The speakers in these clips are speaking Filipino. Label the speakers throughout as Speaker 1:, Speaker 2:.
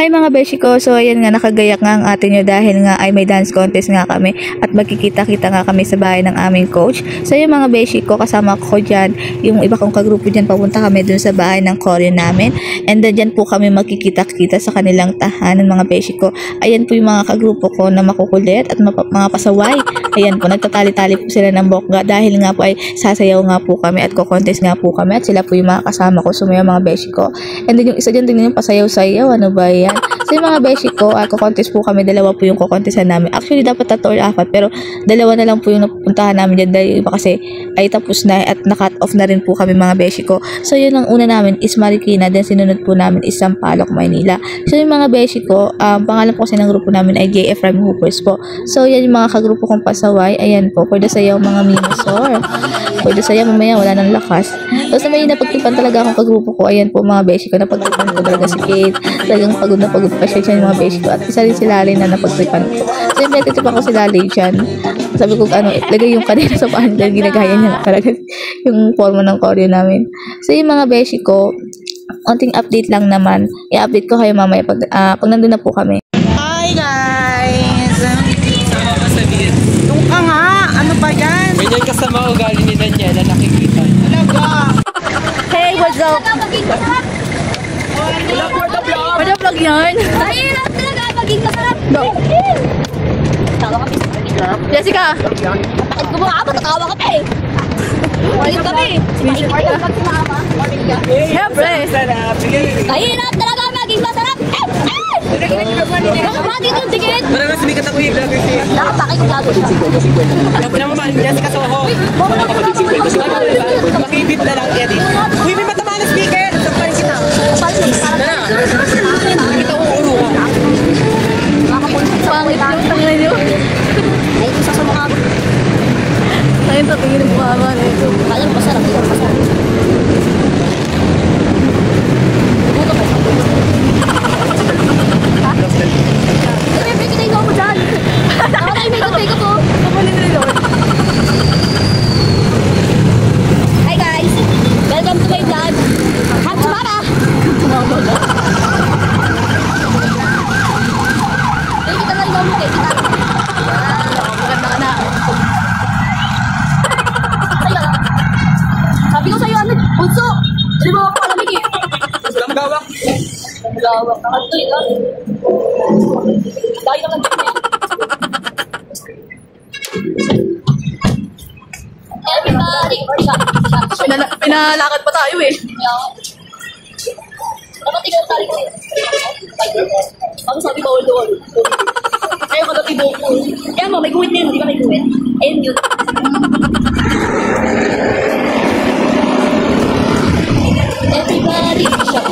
Speaker 1: Hi mga beshi ko, so ayan nga nakagayak nga ang ate nyo dahil nga ay may dance contest nga kami at magkikita-kita nga kami sa bahay ng aming coach. So yung mga beshi ko, kasama ko dyan, yung iba kong kagrupo dyan, papunta kami dun sa bahay ng choreo namin. And then dyan po kami magkikita-kita sa kanilang tahanan mga beshi ko. Ayan po yung mga kagrupo ko na makukulit at mga pasaway. Ayan po, nagtatali-tali po sila ng bokga dahil nga po ay sasayaw nga po kami at kukontest nga po kami at sila po yung mga kasama ko, sumayaw mga beshi ko. And then yung isa dyan, tingnan yung pasayaw-sayaw, ano ba yan? So yung mga beshi ko, kukontest po kami, dalawa po yung kukontesan namin. Actually dapat 3 or 4 pero dalawa na lang po yung napuntahan namin dyan dahil iba kasi ay tapos na at na-cut off na rin po kami mga beshi ko. So yun ang una namin is Marikina, then sinunod po namin is Sampaloc, Maynila. So yung mga beshi ko, pangalan po kasi ng grupo namin ay JF Rhyme Hoopers po. So yan yung mga kagrupo kong pasaway, ayan po, for the sayaw mga minasor. For the sayaw, mamaya wala nang lakas. Tapos may napagtipan talaga akong kagrupo ko, ayan po mga beshi ko, napagtipan ko talaga si Kate, talagang pagod na pagod pa siya yung mga beshi ko. At isa rin si Lali na napagtripan ko. So yung pinagtitripan ko si Lali dyan. Sabi ko lagay yung kanina sa paan dyan, ginagaya niya talaga yung forma ng choreo namin. So yung mga beshi ko, konting update lang naman. I-update ko kayo mamaya pag nandun na po kami.
Speaker 2: Hi guys! Nung ka nga, ano ba yan?
Speaker 3: Ganyan kasama ugali ni Daniela, nakikita.
Speaker 2: Talaga!
Speaker 1: Hey, what's up? For the vlog yan?
Speaker 4: Mahirap talaga maging masarap.
Speaker 1: No.
Speaker 4: Tawa kami sa kanila.
Speaker 1: Jessica!
Speaker 4: Bakit gumawa ka? Tatawa ka pa eh. Ulit kami. Mahirap pag sumama.
Speaker 1: Siyempre!
Speaker 4: Mahirap talaga maging masarap. Bakit yung tikit?
Speaker 3: Parang nga sumikat ako yung vlogger siya.
Speaker 4: Nakapakit yung gago siya.
Speaker 3: Pinamamahal ni Jessica Soho. Makibit na lang, Eddie. Uy, may matama na speaker! Samparin kita. Tara! Kita ko uuro ka.
Speaker 1: Pangit yung tangin nyo.
Speaker 4: Ay, isa sa mga...
Speaker 1: Ngayon tatingin ng pama na ito.
Speaker 4: Kala mo masarap. Hindi ko masarap. Buto ka. Ha? Siyempre, kinaigaw mo dyan. Ako na yung make-up ko.
Speaker 1: Kapalit rin Lord.
Speaker 4: Hi guys! Welcome to my vlog. Have sumama!
Speaker 1: Tumama ka.
Speaker 4: Ay, kita na rin mo kayo. Kita.
Speaker 1: Maganda ka na.
Speaker 4: Sa'yo. Sabi ko sa'yo, ano? Bunso! Hindi mo ako alamig eh.
Speaker 3: Walang gawak.
Speaker 4: Lawak na kanto eh. Dahil naman dito eh. Everybody!
Speaker 1: Pinalakad pa tayo eh.
Speaker 4: Dapat ikaw tayo ko eh. Ako sabi bawal-bawal. Ayaw ka daw ibuko. Kaya mo, may guwit na yun. Di ba may guwit? Ayun yun. Everybody! Shut.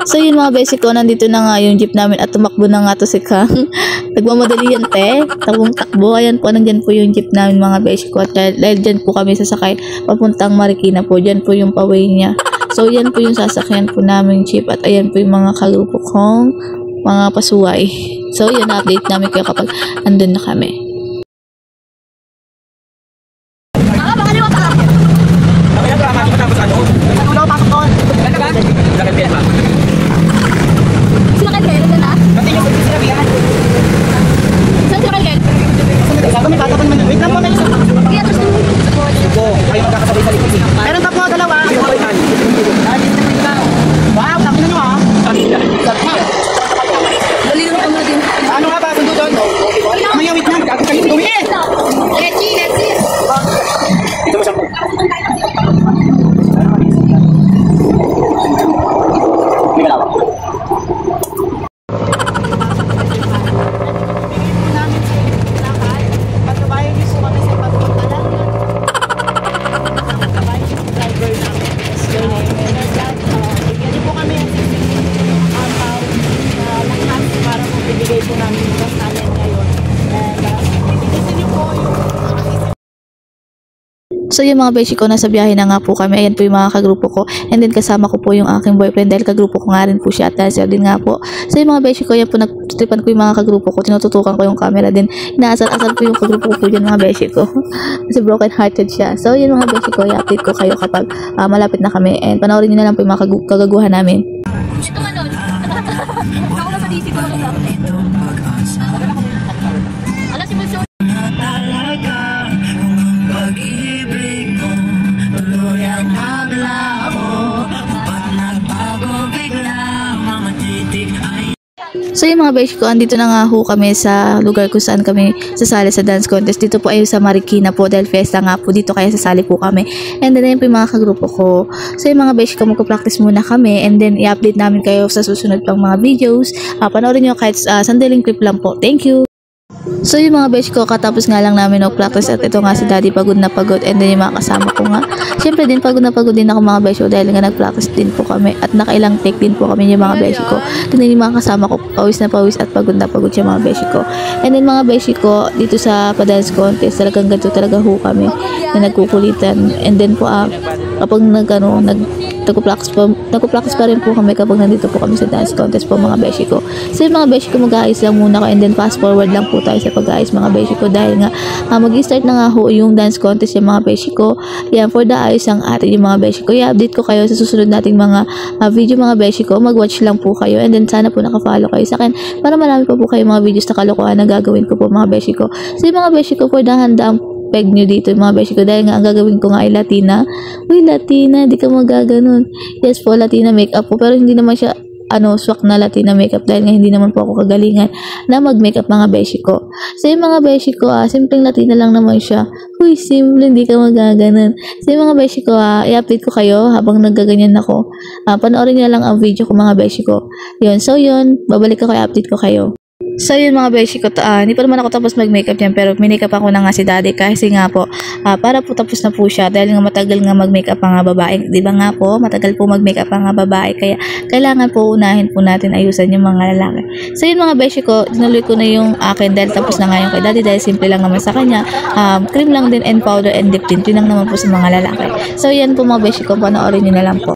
Speaker 1: So yun mga basic ko, nandito na nga yung jeep namin at tumakbo na nga to si Kang. Nagmamadali yan te, takbo. Ayan po, nandyan po yung jeep namin mga basic ko. At dahil dyan po kami sasakay papuntang Marikina po, dyan po yung paway niya. So yan po yung sasakyan po namin jeep at ayan po yung mga kagrupo kong mga pasuway. So yun, update namin kayo kapag andun na kami.
Speaker 4: Makaliwa pa!
Speaker 3: Okay na ba? Matapos ano?
Speaker 2: Ano na pasok doon?
Speaker 3: Ganda ba? Lakad kaya ba?
Speaker 4: Sila Kalkel, ganda na?
Speaker 3: Pati yung sinabi yan.
Speaker 4: Saan sila Kalkel?
Speaker 2: Sabi may bata pa naman. Wait lang po, may isa.
Speaker 4: Kaya tapos nung...
Speaker 3: Ito, kayo magkakasabay sa likod.
Speaker 2: Meron pa po, dalawa. Wow, sabi na nyo ah.
Speaker 1: Dali lang kami din.
Speaker 2: Ano nga ba? Sundo doon? Mamaya, wait lang. Gagawin kayo. Gawin eh!
Speaker 4: Let's see!
Speaker 3: Ito mo siyang Hindi ka lawak.
Speaker 1: So yung mga beshi ko, nasa biyahe na nga po kami. Ayan po yung mga kagrupo ko. And then kasama ko po yung aking boyfriend dahil kagrupo ko nga rin po siya at dancer din nga po. So yung mga beshi ko, yan po nagtripan ko yung mga kagrupo ko. Tinututukan ko yung camera din. Inaasal-asal po yung kagrupo ko po dyan mga beshi ko. Kasi broken hearted siya. So yung mga beshi ko, i-update ko kayo kapag malapit na kami. And panoorin nyo na lang po yung mga kagaguhan namin.
Speaker 4: Ito nga nun. Ako na sa DC ko lang alas si Bunso.
Speaker 1: So yung mga beshi ko, andito na nga ho kami sa lugar kung saan kami sasali sa dance contest. Dito po ay sa Marikina po dahil fiesta nga po dito kaya sasali po kami. And then ayun po yung mga kagrupo ko. So yung mga beshi ko, magpa-practice muna kami and then i-update namin kayo sa susunod pang mga videos. Panoorin nyo kahit sandaling clip lang po. Thank you! So yung mga beshi ko, katapos nga lang namin mag-practice at ito nga si daddy pagod na pagod and then yung mga kasama ko nga. Siyempre din pagod na pagod din ako mga beshi ko dahil nga nag-practice din po kami at nakailang take din po kami yung mga beshi ko. Then yung mga kasama ko, pawis na pawis at pagod na pagod siya mga beshi ko. And then mga beshi ko, dito sa pa-dance contest, talagang ganito talaga ho kami na nagkukulitan. And then po kapag nagpo-practice pa rin po kami kapag nandito po kami sa dance contest po mga beshi ko. So yung mga beshi ko, mag-aayos lang muna ko and then fast forward lang po tayo sa pag-aayos mga beshi ko dahil nga mag-start na nga ho yung dance contest yung mga beshi ko. Yan, for the ayos ang atin yung mga beshi ko. I-update ko kayo sa susunod nating mga video mga beshi ko. Mag-watch lang po kayo and then sana po naka-follow kayo sa akin para marami pa po kayo mga videos na kalokohan na gagawin ko po mga beshi ko. So yung mga beshi ko, for the handang peg nyo dito mga beshi ko dahil nga ang gagawin ko nga ay Latina. Uy, Latina, di ka magaganon. Yes po, Latina makeup po, pero hindi naman siya swak na Latina makeup dahil nga hindi naman po ako kagalingan na mag-makeup mga beshi ko. So yung mga beshi ko, simpleng Latina lang naman siya. Uy, simple, hindi ka magaganon. So yung mga beshi ko, i-update ko kayo habang nagaganyan ako. Panoorin nyo lang ang video ko mga beshi ko. Yun, so yun, babalik ako, i-update ko kayo. So yun mga beshi ko, hindi pa naman ako tapos mag-makeup yan pero minikap ako na nga si daddy kasi nga po para po tapos na po siya dahil nga matagal nga mag-makeup ang babae, di ba nga po matagal po mag-makeup ang babae kaya kailangan po unahin po natin ayusan yung mga lalaki. So yun mga beshi ko, dinuloy ko na yung akin dahil tapos na nga yung kay daddy dahil simple lang naman sa kanya, cream lang din and powder and lip tint, yun lang naman po sa mga lalaki. So yan po mga beshi ko, panoorin nyo na lang po.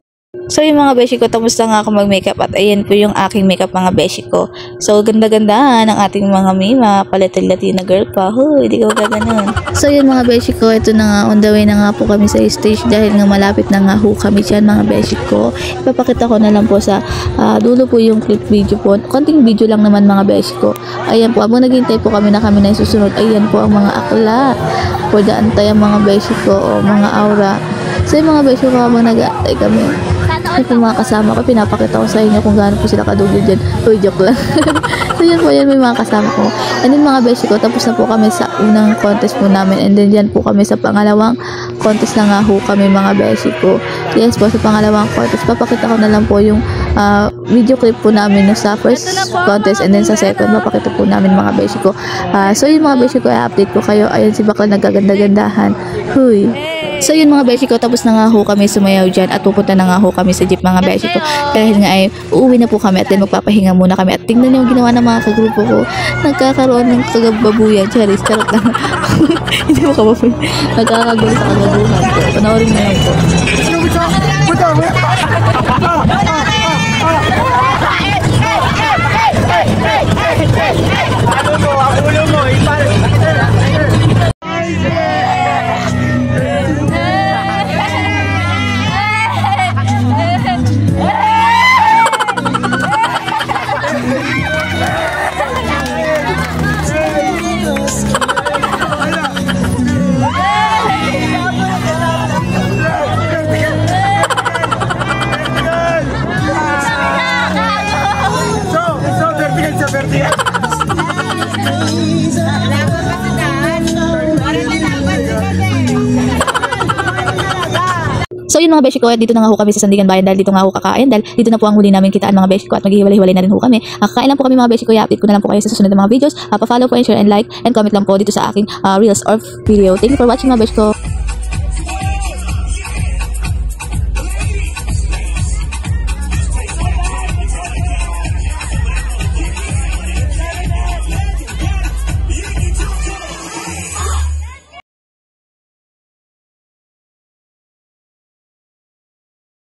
Speaker 1: So yung mga beshi ko, tapos na nga ako mag-makeup at ayan po yung aking makeup mga beshi ko. So ganda-ganda ng ating mga mima, palatil-latina girl pa. Huy, di ka gaganon. So yun mga beshi ko, ito na nga, on the way na nga po kami sa stage dahil nga malapit na nga ho kami dyan mga beshi ko. Ipapakita ko na lang po sa dulo po yung clip video po. Konting video lang naman mga beshi ko. Ayan po, habang naghintay po kami na susunod, ayan po ang mga akla. For the antay ang mga beshi ko o mga aura. So yung mga beshi ko, habang nag-aantay kami, ito mga kasama ko, pinapakita ko sa inyo kung gaano po sila kadugid dyan. Uy, joke lang. So yun po, yan may mga kasama ko. And then mga beshi ko, tapos na po kami sa unang contest po namin. And then dyan po kami sa pangalawang contest na nga ho kami mga beshi ko. Yes po, sa pangalawang contest, papakita ko na lang po yung video clip po namin sa first contest and then sa second, papakita po namin mga beshi ko. So yun mga beshi ko, i-update ko kayo. Ayun si Bakla nagaganda-gandahan. Huy. So yun mga beshi ko, tapos na nga ho kami sumayaw dyan at pupunta na nga ho kami sa jeep mga beshi ko dahil nga ay uuwi na po kami at then magpapahinga muna kami at tingnan niyo yung ginawa ng mga kagrupo ko, nagkakaroon ng kagababuyan, charis, charot lang. Hindi mo kababuyan, nagkakagulo sa kagabuhan ko. Panoorin mo lang po. So yun mga beshi ko, dito na nga ho kami sa Sandigan Bayan dahil dito nga ho kakain dahil dito na po ang huli namin kitaan mga beshi ko at maghihiwalay-hiwalay na rin ho kami. Kakain lang po kami mga beshi ko, i-update ko na lang po kayo sa susunod na mga videos. Pa-follow po and share and like and comment lang po dito sa aking reels or video. Thank you for watching mga beshi ko.